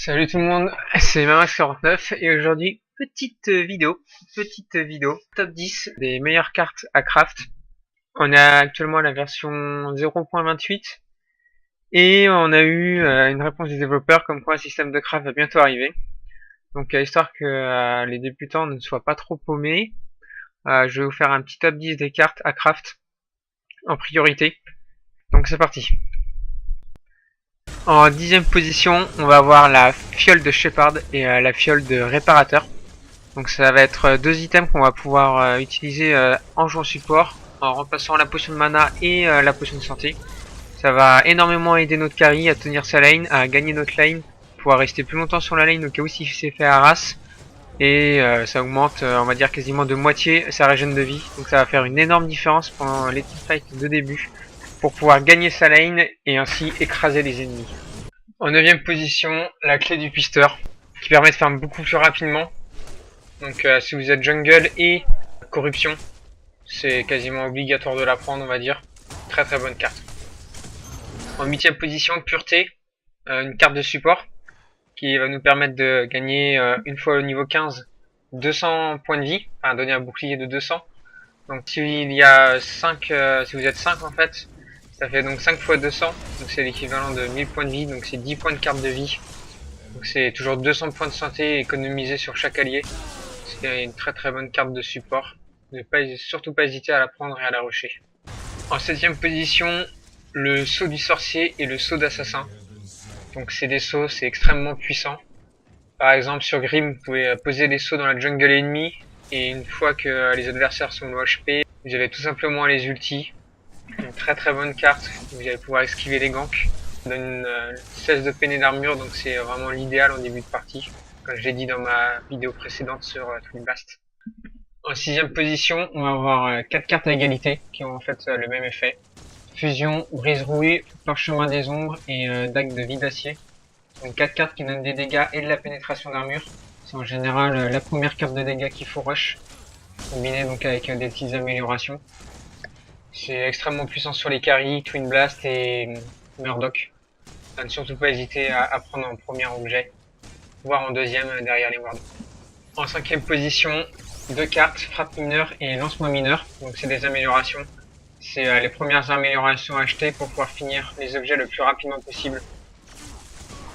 Salut tout le monde, c'est Mamax49 et aujourd'hui petite vidéo top 10 des meilleures cartes à craft. On a actuellement la version 0.28 et on a eu une réponse des développeurs comme quoi un système de craft va bientôt arriver. Donc histoire que les débutants ne soient pas trop paumés, je vais vous faire un petit top 10 des cartes à craft en priorité. Donc c'est parti. En 10ème position, on va avoir la fiole de Shepard et la fiole de réparateur. Donc ça va être deux items qu'on va pouvoir utiliser en jouant support, en remplaçant la potion de mana et la potion de santé. Ça va énormément aider notre carry à tenir sa lane, à gagner notre lane, pouvoir rester plus longtemps sur la lane au cas où s'il s'est fait harass. Et ça augmente, on va dire quasiment de moitié sa régène de vie. Donc ça va faire une énorme différence pendant les teamfights de début, pour pouvoir gagner sa lane et ainsi écraser les ennemis. En 9ème position, la clé du pisteur, qui permet de faire beaucoup plus rapidement. Donc si vous êtes jungle et corruption, c'est quasiment obligatoire de la prendre, on va dire. Très très bonne carte. En 8ème position, pureté, une carte de support, qui va nous permettre de gagner une fois au niveau 15, 200 points de vie, enfin donner un bouclier de 200. Donc s'il y a 5, si vous êtes 5 en fait, ça fait donc 5 fois 200, donc c'est l'équivalent de 1000 points de vie, donc c'est 10 points de carte de vie. Donc c'est toujours 200 points de santé économisés sur chaque allié. C'est une très très bonne carte de support. Surtout pas hésiter à la prendre et à la rusher. En 7ème position, le sceau du sorcier et le sceau d'assassin. Donc c'est des sceaux, c'est extrêmement puissant. Par exemple sur Grim, vous pouvez poser les sceaux dans la jungle ennemie, et une fois que les adversaires sont low HP, vous avez tout simplement les ultis. Une très très bonne carte, vous allez pouvoir esquiver les ganks. Ça donne 16 de peiné d'armure, donc c'est vraiment l'idéal en début de partie, comme je l'ai dit dans ma vidéo précédente sur Twin Blast. En 6ème position, on va avoir 4 cartes à égalité qui ont en fait le même effet. Fusion, brise-rouille, parchemin des ombres et dague de vie d'acier. Donc 4 cartes qui donnent des dégâts et de la pénétration d'armure. C'est en général la première carte de dégâts qu'il faut rush, combinée donc avec des petites améliorations. C'est extrêmement puissant sur les carries, Twin Blast et Murdoch. Ne surtout pas hésiter à prendre en premier objet, voire en deuxième derrière les wards. En 5ème position, 2 cartes, frappe mineur et lance-moi mineur. Donc c'est des améliorations. C'est les premières améliorations à acheter pour pouvoir finir les objets le plus rapidement possible.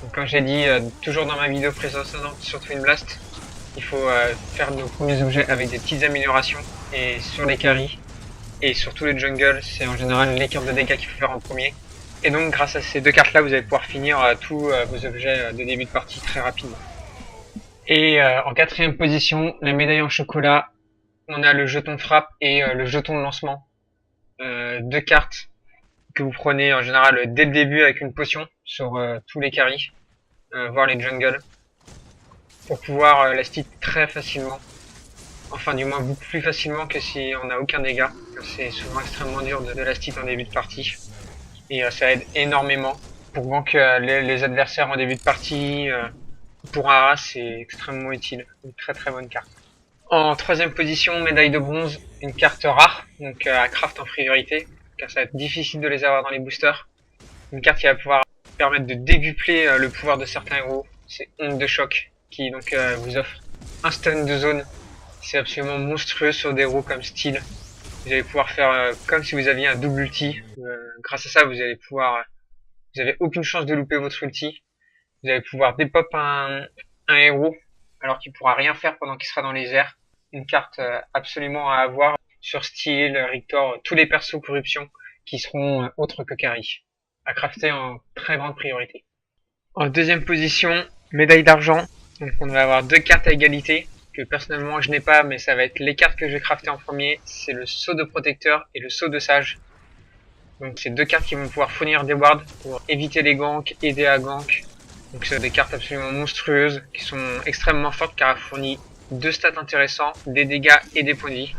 Donc, comme j'ai dit toujours dans ma vidéo précédente sur Twin Blast, il faut faire nos premiers objets avec des petites améliorations. Et sur les carries et sur tous les jungles, c'est en général les cartes de dégâts qu'il faut faire en premier. Et donc grâce à ces deux cartes là, vous allez pouvoir finir tous vos objets de début de partie très rapidement. Et en 4ème position, la médaille en chocolat, on a le jeton de frappe et le jeton de lancement. 2 cartes que vous prenez en général dès le début avec une potion sur tous les carries, voire les jungles, pour pouvoir last-hit très facilement. Enfin du moins beaucoup plus facilement que si on n'a aucun dégât. C'est souvent extrêmement dur de last-hit en début de partie. Et ça aide énormément pour gank les adversaires en début de partie. Pour un harass, c'est extrêmement utile. Une très très bonne carte. En 3ème position, médaille de bronze, une carte rare, donc à craft en priorité, car ça va être difficile de les avoir dans les boosters. Une carte qui va pouvoir permettre de décupler le pouvoir de certains héros. C'est Onde de choc, qui donc vous offre un stun de zone. C'est absolument monstrueux sur des héros comme Steel. Vous allez pouvoir faire comme si vous aviez un double ulti. Grâce à ça, vous allez pouvoir, vous avez aucune chance de louper votre ulti. Vous allez pouvoir dépop un héros alors qu'il pourra rien faire pendant qu'il sera dans les airs. Une carte absolument à avoir sur Steel, Rictor, tous les persos corruption qui seront autres que carry. À crafter en très grande priorité. En 2ème position, médaille d'argent. Donc on va avoir 2 cartes à égalité que personnellement je n'ai pas, mais ça va être les cartes que je vais crafter en premier. C'est le sceau de protecteur et le sceau de sage. Donc c'est 2 cartes qui vont pouvoir fournir des wards pour éviter les ganks, aider à gank. Donc c'est des cartes absolument monstrueuses qui sont extrêmement fortes car elles fournissent 2 stats intéressants, des dégâts et des points de vie.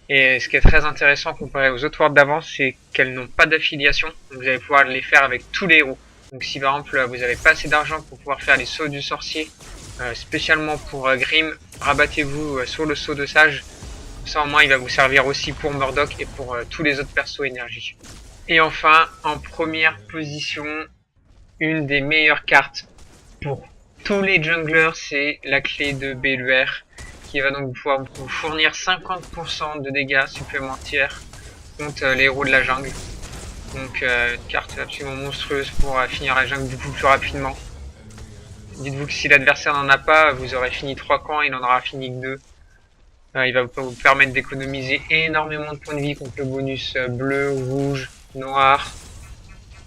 Et ce qui est très intéressant comparé aux autres wards d'avant, c'est qu'elles n'ont pas d'affiliation. Donc vous allez pouvoir les faire avec tous les héros. Donc si par exemple vous n'avez pas assez d'argent pour pouvoir faire les sauts du sorcier, spécialement pour Grim, rabattez-vous sur le saut de sage. Ça au moins il va vous servir aussi pour Murdoch et pour tous les autres persos énergie. Et enfin, en première position, une des meilleures cartes pour tous les junglers, c'est la clé de BLUR qui va donc pouvoir vous fournir 50% de dégâts supplémentaires contre les héros de la jungle. Donc une carte absolument monstrueuse pour finir la jungle beaucoup plus rapidement. Dites-vous que si l'adversaire n'en a pas, vous aurez fini 3 camps, il en aura fini que 2. Il va vous permettre d'économiser énormément de points de vie contre le bonus bleu, rouge, noir.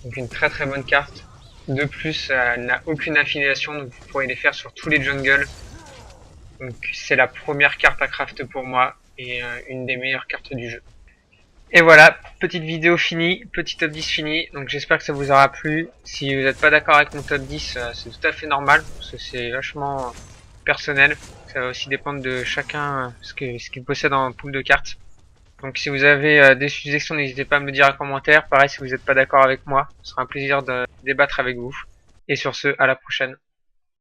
Donc une très très bonne carte. De plus, elle n'a aucune affiliation, donc vous pourrez les faire sur tous les jungles. Donc c'est la première carte à craft pour moi et une des meilleures cartes du jeu. Et voilà, petite vidéo finie, petit top 10 fini. Donc j'espère que ça vous aura plu. Si vous n'êtes pas d'accord avec mon top 10, c'est tout à fait normal, parce que c'est vachement personnel. Ça va aussi dépendre de chacun ce qu'il possède en pool de cartes. Donc si vous avez des suggestions, n'hésitez pas à me le dire en commentaire. Pareil, si vous n'êtes pas d'accord avec moi, ce sera un plaisir de débattre avec vous. Et sur ce, à la prochaine.